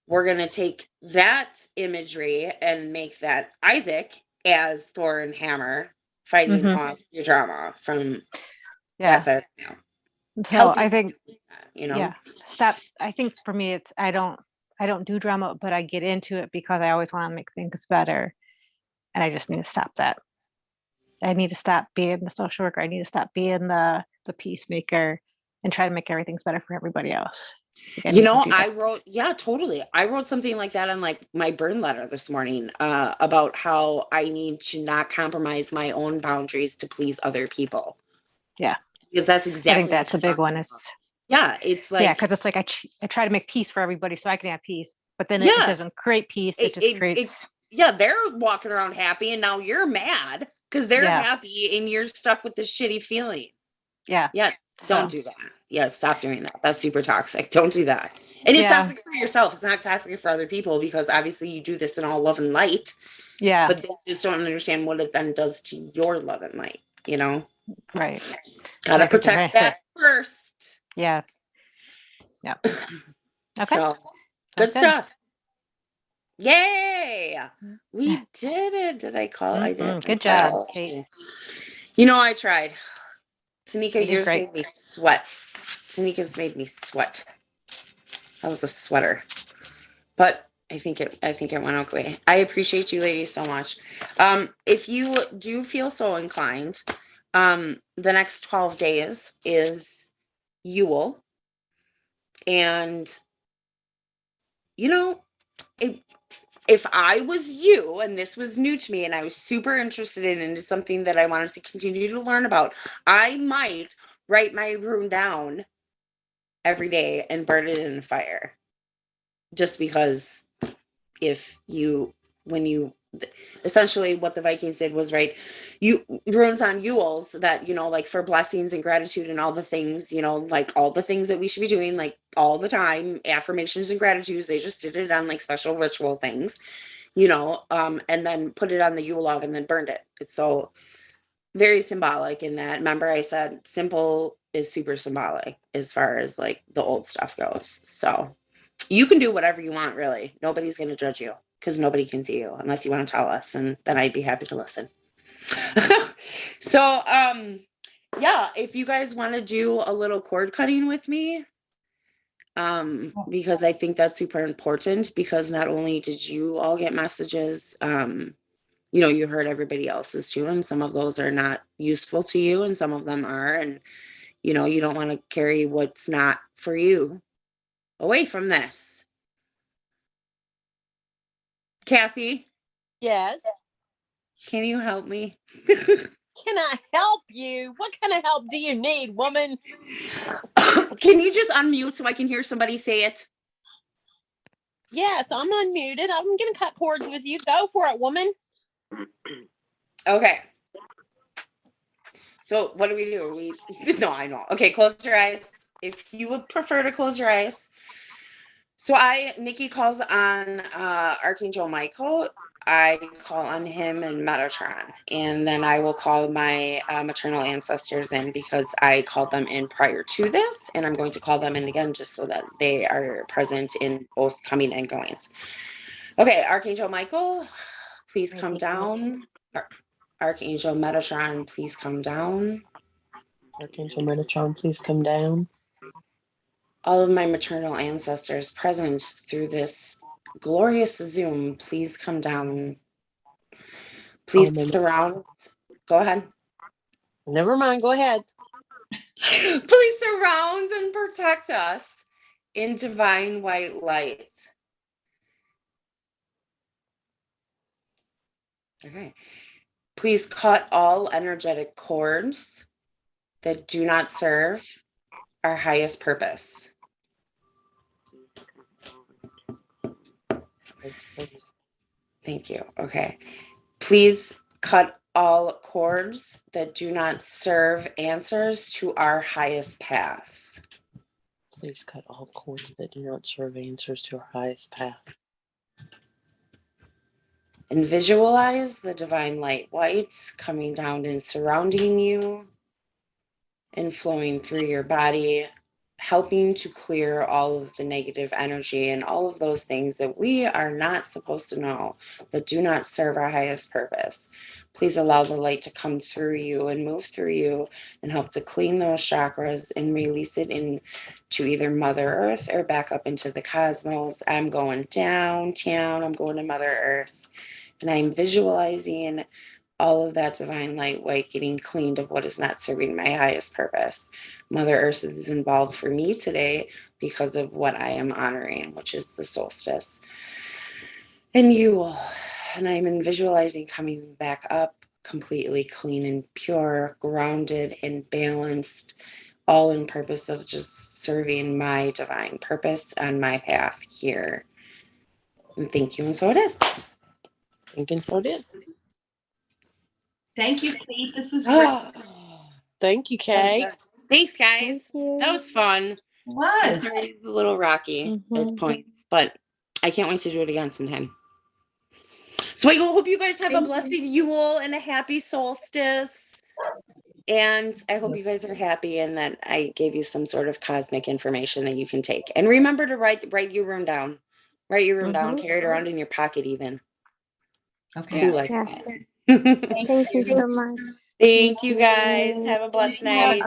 We're gonna take that imagery and make that Isaac as Thor and Hammer fighting Mhm. off your drama from Yeah. that side. Yeah. So Helping I think, you, you know. yeah, stop. I think for me, it's I don't do drama, but I get into it because I always want to make things better, and I just need to stop that. I need to stop being the social worker. I need to stop being the peacemaker and try to make everything's better for everybody else. Like, I need to do that. I wrote, yeah, totally. I wrote something like that on like my burn letter this morning, about how I need to not compromise my own boundaries to please other people. Yeah. Because that's exactly I think what that's a you're big talking one. about. Is Yeah, it's like, yeah, because it's like I try to make peace for everybody so I can have peace, but then it yeah, doesn't create peace. It just creates. it's yeah, they're walking around happy and now you're mad because they're Yeah. happy and you're stuck with this shitty feeling. Yeah. Yeah, So don't do that. Yeah, stop doing that. That's super toxic. Don't do that. And it's Yeah. toxic for yourself. It's not toxic for other people because obviously you do this in all love and light, yeah. but they just don't understand what it then does to your love and light, Right. Gotta I think you're protect right. that first. Yeah. Yeah. Okay. So, good Sounds good. stuff. Yay! We did it. Did I call? I did. Mhm. Good job, Oh. Kate. I tried. Tanika, You did yours great. made me sweat. Tanika's made me sweat. That was a sweater. But I think it went okay. I appreciate you ladies so much. If you do feel so inclined, the next 12 days is Yule. And if I was you and this was new to me and I was super interested in it and it's something that I wanted to continue to learn about, I might write my rune down every day and burn it in a fire. Just because essentially what the Vikings did was, right, you runes on Yules that, like for blessings and gratitude and all the things, like all the things that we should be doing, like all the time, affirmations and gratitudes. They just did it on like special ritual things, and then put it on the Yule log and then burned it. It's so very symbolic in that. Remember, I said simple is super symbolic as far as like the old stuff goes. So you can do whatever you want, really. Nobody's going to judge you because nobody can see you unless you want to tell us, and then I'd be happy to listen. So, yeah, if you guys want to do a little cord cutting with me, because I think that's super important, because not only did you all get messages, you heard everybody else's too, and some of those are not useful to you and some of them are, and you don't want to carry what's not for you away from this. Kathy, Yes. can you help me? Can I help you? What kind of help do you need, woman? Can you just unmute so I can hear somebody say it? Yes, I'm unmuted. I'm going to cut cords with you. Go for it, woman. Okay. So what do we do? No, I know. Okay, close your eyes. If you would prefer to close your eyes. So Nikki calls on Archangel Michael. I call on him and Metatron. And then I will call my maternal ancestors in because I called them in prior to this. And I'm going to call them in again just so that they are present in both coming and goings. Okay, Archangel Michael, please come down. Archangel Metatron, please come down. Archangel Metatron, please come down. All of my maternal ancestors present through this glorious Zoom, please come down. Please surround. Go ahead. Never mind. Go ahead. Please surround and protect us in divine white light. Okay. Please cut all energetic cords that do not serve our highest purpose. Thank you. Okay. Please cut all cords that do not serve answers to our highest paths. Please cut all cords that do not serve answers to our highest path. And visualize the divine light white coming down and surrounding you and flowing through your body, helping to clear all of the negative energy and all of those things that we are not supposed to know that do not serve our highest purpose. Please allow the light to come through you and move through you and help to clean those chakras and release it into either Mother Earth or back up into the cosmos. I'm going downtown. I'm going to Mother Earth. And I'm visualizing all of that divine light white getting cleaned of what is not serving my highest purpose. Mother Earth is involved for me today because of what I am honoring, which is the solstice. And Yule. And I'm visualizing coming back up completely clean and pure, grounded and balanced, all in purpose of just serving my divine purpose on my path here. And thank you. And so it is. Thinking so it is. Thank you, Kate. This was great. Thank you, Kay. Thanks, guys. Thank you. That was fun. It was. Sorry, it's a little rocky at points, but I can't wait to do it again sometime. So I hope you guys have a blessed Yule and a happy solstice. And I hope you guys are happy and that I gave you some sort of cosmic information that you can take. And remember to write your room down. Write your room down. Carry it around in your pocket even. Okay. Cool like Yeah. that. Thank you so much. Thank you guys. Have a blessed night.